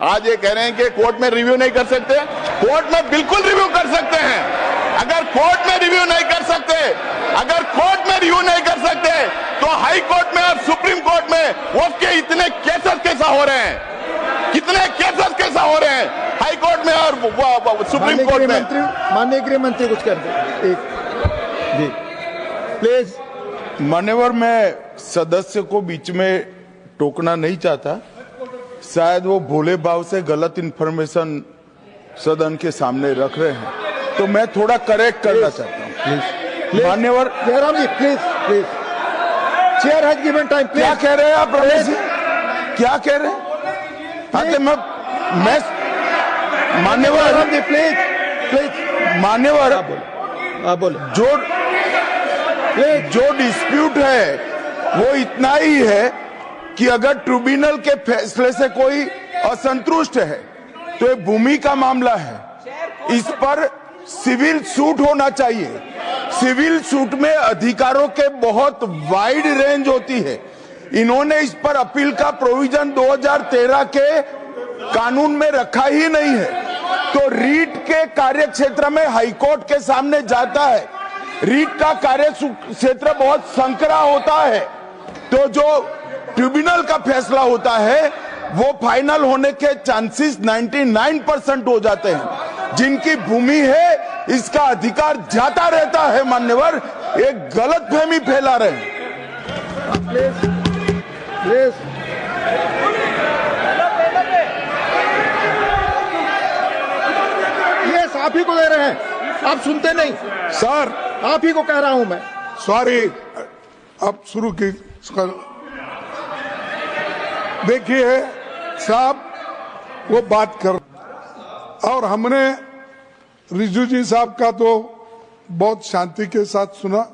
आज ये कह रहे हैं कि कोर्ट में रिव्यू नहीं कर सकते। कोर्ट में बिल्कुल रिव्यू कर सकते हैं। अगर कोर्ट में रिव्यू नहीं कर सकते, अगर कोर्ट में रिव्यू नहीं कर सकते तो हाई कोर्ट में और सुप्रीम कोर्ट में वो के इतने केसेस कैसा हो रहे हैं, कितने केसेस कैसा हो रहे हैं हाई कोर्ट में और सुप्रीम कोर्ट में। माननीय गृह मंत्री कुछ कर दे एक जी प्लीज। मान्यवर, मैं सदस्य को बीच में टोकना नहीं चाहता। शायद वो भोले भाव से गलत इंफॉर्मेशन सदन के सामने रख रहे हैं, तो मैं थोड़ा करेक्ट करना चाहता हूँ। मान्यवर Jairam ji please please, chair has given time. क्या कह रहे हैं आप रमेश जी, क्या कह रहे हैं? मैं मान्यवर जी प्लीज प्लीज, मान्यवर आप बोले। जो डिस्प्यूट है वो इतना ही है कि अगर ट्रिब्यूनल के फैसले से कोई असंतुष्ट है तो ये भूमि का मामला है, इस पर सिविल सूट होना चाहिए। सिविल सूट में अधिकारों के बहुत वाइड रेंज होती है। इन्होंने इस पर अपील का प्रोविजन 2013 के कानून में रखा ही नहीं है, तो रीट के कार्य क्षेत्र में हाईकोर्ट के सामने जाता है। रीट का कार्य क्षेत्र बहुत संकरा होता है, तो जो ट्रिब्यूनल का फैसला होता है वो फाइनल होने के चांसेस 99% हो जाते हैं। जिनकी भूमि है इसका अधिकार जाता रहता है। मान्यवर, एक गलतफहमी फैला रहे हैं। यस, आप ही को दे रहे हैं, आप सुनते नहीं सर। आप ही को कह रहा हूं मैं। सॉरी, अब शुरू की। देखिए साहब, वो बात कर, और हमने रिजू जी साहब का तो बहुत शांति के साथ सुना,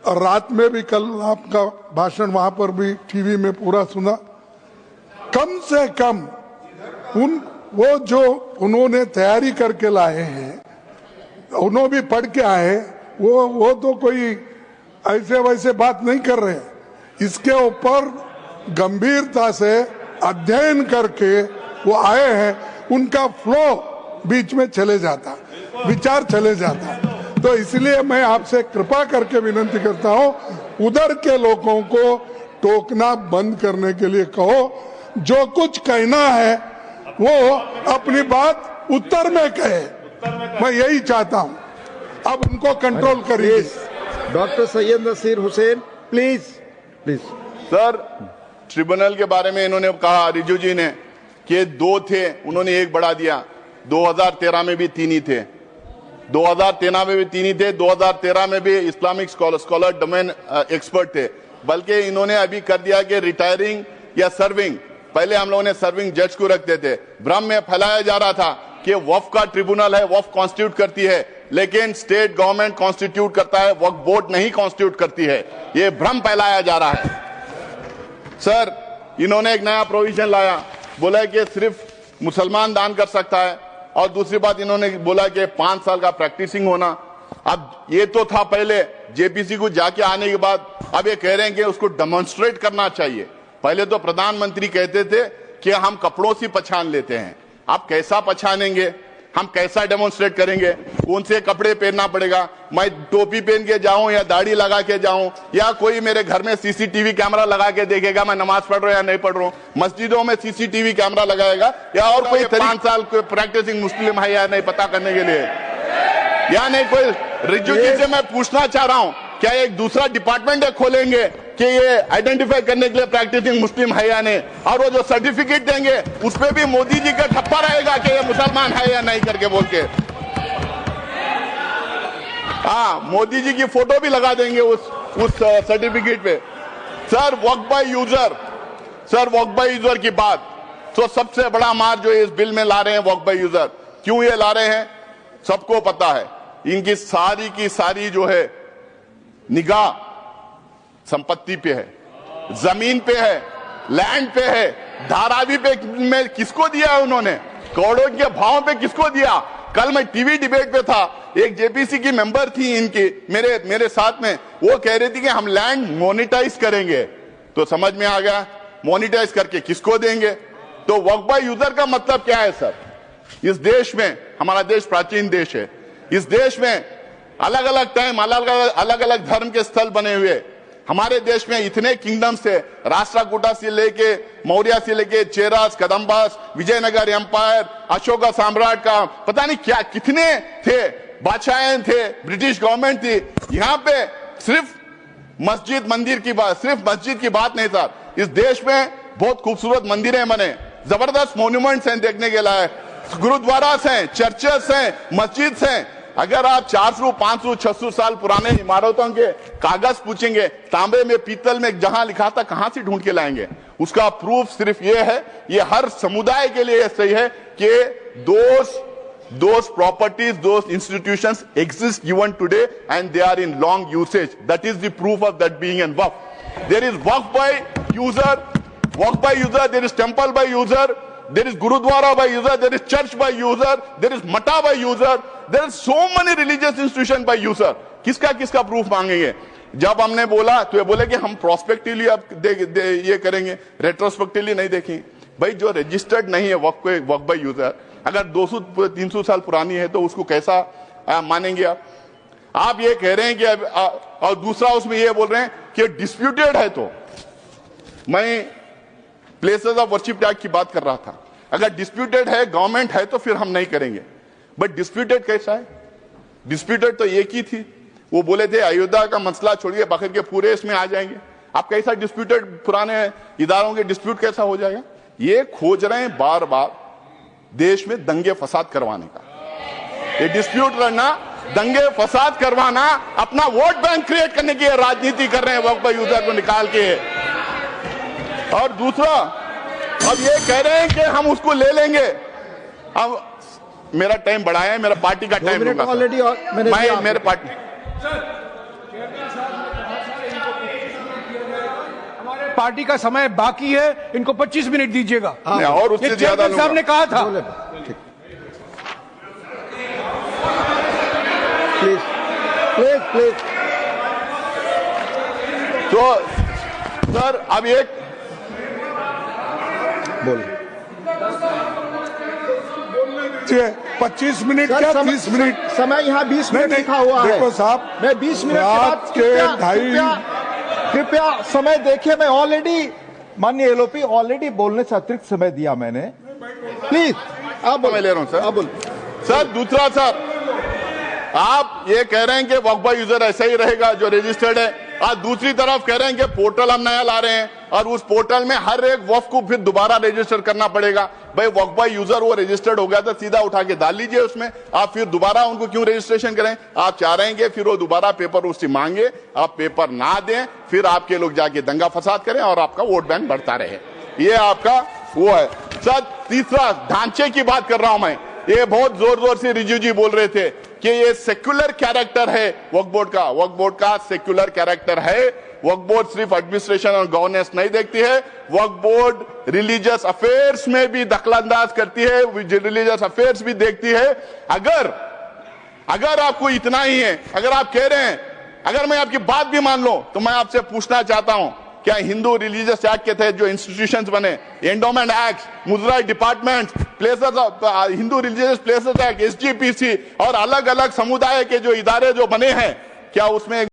और रात में भी कल आपका भाषण वहां पर भी टीवी में पूरा सुना। कम से कम वो जो उन्होंने तैयारी करके लाए हैं, उन्होंने भी पढ़ के आए, वो तो कोई ऐसे वैसे बात नहीं कर रहे हैं। इसके ऊपर गंभीरता से अध्ययन करके वो आए हैं। उनका फ्लो बीच में चले जाता, विचार चले जाता, तो इसलिए मैं आपसे कृपा करके विनती करता हूं, उधर के लोगों को टोकना बंद करने के लिए कहो। जो कुछ कहना है वो अपनी बात उत्तर में कहे, मैं यही चाहता हूं। अब उनको कंट्रोल करिए। Doctor Syed Naseer Hussain please please. Sir, tribunal के बारे में इन्होंने कहा, रिजू जी ने, कि 2 थे, उन्होंने 1 बढ़ा दिया। 2013 में भी 3 ही थे, 2013 में भी 3 ही थे, 2013 में भी इस्लामिक स्कॉलर डोमेन एक्सपर्ट थे। बल्कि इन्होंने अभी कर दिया कि रिटायरिंग या सर्विंग, पहले हम लोगों ने सर्विंग जज को रखते थे। भ्रम में फैलाया जा रहा था कि वक्फ का ट्रिब्यूनल है, वक्फ कॉन्स्टिट्यूट करती है, लेकिन स्टेट गवर्नमेंट कॉन्स्टिट्यूट करता है, वक्फ बोर्ड नहीं कॉन्स्टिट्यूट करती है। ये भ्रम फैलाया जा रहा है। सर, इन्होंने एक नया प्रोविजन लाया, बोला कि सिर्फ मुसलमान दान कर सकता है, और दूसरी बात इन्होंने बोला कि 5 साल का प्रैक्टिसिंग होना। अब ये तो था पहले, जेपीसी को जाके आने के बाद अब ये कह रहे हैं कि उसको डेमोन्स्ट्रेट करना चाहिए। पहले तो प्रधानमंत्री कहते थे कि हम कपड़ों से पहचान लेते हैं, आप कैसा पहचानेंगे, हम कैसा डेमोन्स्ट्रेट करेंगे, कौन से कपड़े पहनना पड़ेगा, मैं टोपी पहन के जाऊं या दाढ़ी लगा के जाऊं, या कोई मेरे घर में सीसीटीवी कैमरा लगा के देखेगा मैं नमाज पढ़ रहा हूं या नहीं पढ़ रहा हूं, मस्जिदों में सीसीटीवी कैमरा लगाएगा, या और कोई 5 साल प्रैक्टिसिंग मुस्लिम है या नहीं पता करने के लिए, या नहीं कोई। रिजू जी से मैं पूछना चाह रहा हूं, क्या एक दूसरा डिपार्टमेंट खोलेंगे कि ये आइडेंटिफाई करने के लिए प्रैक्टिसिंग मुस्लिम है या नहीं, और वो जो सर्टिफिकेट देंगे उस पर भी मोदी जी का ठप्पा रहेगा कि ये मुसलमान है या नहीं करके बोल के। हाँ, मोदी जी की फोटो भी लगा देंगे उस सर्टिफिकेट पे। Sir, Waqf by user, sir Waqf by user की बात, तो सबसे बड़ा मार जो इस बिल में ला रहे हैं वक्फ बाय यूजर, क्यों ये ला रहे हैं सबको पता है। इनकी सारी की सारी जो है निगाह संपत्ति पे है, जमीन पे है, लैंड पे है, धारावी पे में किसको दिया है उन्होंने, करोड़ों के भाव पे किसको दिया। कल मैं टीवी डिबेट पे था, एक जेपीसी की मेंबर थी इनकी मेरे साथ में, वो कह रही थी कि हम लैंड मोनेटाइज करेंगे, तो समझ में आ गया मोनेटाइज करके किसको देंगे। तो वक्फ बाय यूजर का मतलब क्या है सर? इस देश में, हमारा देश प्राचीन देश है, इस देश में अलग अलग टाइम अलग अलग धर्म के स्थल बने हुए, हमारे देश में इतने किंगडम्स थे, राष्ट्रकूटा से लेके मौर्य से लेके चेरास, कदम्बास, विजयनगर एम्पायर, अशोका सम्राट का पता नहीं क्या कितने थे, बादशाहें थे, ब्रिटिश गवर्नमेंट थी। यहाँ पे सिर्फ मस्जिद मंदिर की बात, सिर्फ मस्जिद की बात नहीं सर, इस देश में बहुत खूबसूरत मंदिरें बने, जबरदस्त मॉन्यूमेंट्स हैं देखने के लायक, गुरुद्वारास हैं, चर्चेस हैं, मस्जिद हैं। अगर आप 400, 500, 600 साल पुराने इमारतों के कागज पूछेंगे, तांबे में, पीतल में जहां लिखा था, कहां से ढूंढ के लाएंगे? उसका प्रूफ सिर्फ ये है, ये हर समुदाय के लिए सही है कि those properties, those institutions exist even today and they are in long usage. That is the proof of that being in waqf. There is waqf by user, there is temple by user, there is gurudwara by user, there is church by user, there is mata by user, there are so many religious institutions by user. किसका proof मांगेंगे? जब हमने बोला तो ये बोले कि हम प्रोस्पेक्टिवली अब ये करेंगे, रेट्रोस्पेक्टिवली नहीं देखेंगे। भाई जो रजिस्टर्ड नहीं है वक्फ बाय यूजर, अगर 200-300 साल पुरानी है तो उसको कैसा मानेंगे आप ये कह रहे हैं कि और दूसरा उसमें ये बोल रहे हैं कि डिस्प्यूटेड है। तो मैं प्लेसेस ऑफ वर्शिप टैग की बात कर रहा था, अगर डिस्प्यूटेड है, गवर्नमेंट है, तो फिर हम नहीं करेंगे। बट डिस्प्यूटेड कैसा है? डिस्प्यूटेड तो एक ही थी, वो बोले थे अयोध्या का मसला छोड़िए बाकी के पूरे इसमें आ जाएंगे। आप कैसा डिस्प्यूटेड, पुराने इदारों के डिस्प्यूट कैसा हो जाएगा? ये खोज रहे हैं बार बार देश में दंगे फसाद करवाने का, ये डिस्प्यूट करना, दंगे फसाद करवाना, अपना वोट बैंक क्रिएट करने की राजनीति कर रहे हैं वक्फ बाय यूजर को निकाल के। और दूसरा, अब ये कह रहे हैं कि हम उसको ले लेंगे। अब मेरा टाइम बढ़ाया है, मेरा पार्टी का टाइम लूंगा ऑलरेडी मैं मेरे पार्टी पार्टी का समय बाकी है, इनको 25 मिनट दीजिएगा। और उससे ज्यादा साहब ने कहा था। Please please please. तो सर अब एक बोल 25 मिनट क्या 30 मिनट? समय यहाँ 20 मिनट लिखा हुआ है। देखो साहब, मैं 20 मिनट के बाद कृपया समय देखिए। मैं ऑलरेडी माननीय एलओपी ऑलरेडी बोलने से अतिरिक्त समय दिया मैंने। प्लीज आप मैं ले रहा हूं सर। आप बोल सर दूसरा, सर आप ये कह रहे हैं कि वक्फ बाय यूजर ऐसा ही रहेगा जो रजिस्टर्ड है, और दूसरी तरफ कह रहे हैं कि पोर्टल हम नया ला रहे हैं और उस पोर्टल में हर एक वक्फ को फिर दोबारा रजिस्टर करना पड़ेगा। भाई वक्फ बाय यूजर वो रजिस्टर्ड हो गया तो सीधा उठा के डाल लीजिए उसमें, आप फिर दोबारा उनको क्यों रजिस्ट्रेशन करें? आप चाह रहे हैं कि फिर वो दोबारा पेपर उससे मांगे, आप पेपर ना दें, फिर आपके लोग जाके दंगा फसाद करें और आपका वोट बैंक बढ़ता रहे। ये आपका वो है। सर तीसरा, ढांचे की बात कर रहा हूं मैं। ये बहुत जोर जोर से रिजू जी बोल रहे थे कि ये सेक्युलर कैरेक्टर है वक्फ बोर्ड का सेक्युलर कैरेक्टर है। वक्फ बोर्ड सिर्फ एडमिनिस्ट्रेशन और गवर्नेंस नहीं देखती है, वक्फ बोर्ड रिलीजियस अफेयर्स में भी दखलंदाज करती है, रिलीजियस अफेयर्स भी देखती है। अगर आपको इतना ही है, अगर आप कह रहे हैं, अगर मैं आपकी बात भी मान लो, तो मैं आपसे पूछना चाहता हूं, क्या हिंदू रिलीजियस एक्ट के तहत जो इंस्टीट्यूशंस बने, endowment act, Muzrai department, places of Hindu religious places act, SGPC और अलग अलग समुदाय के जो इदारे जो बने हैं, क्या उसमें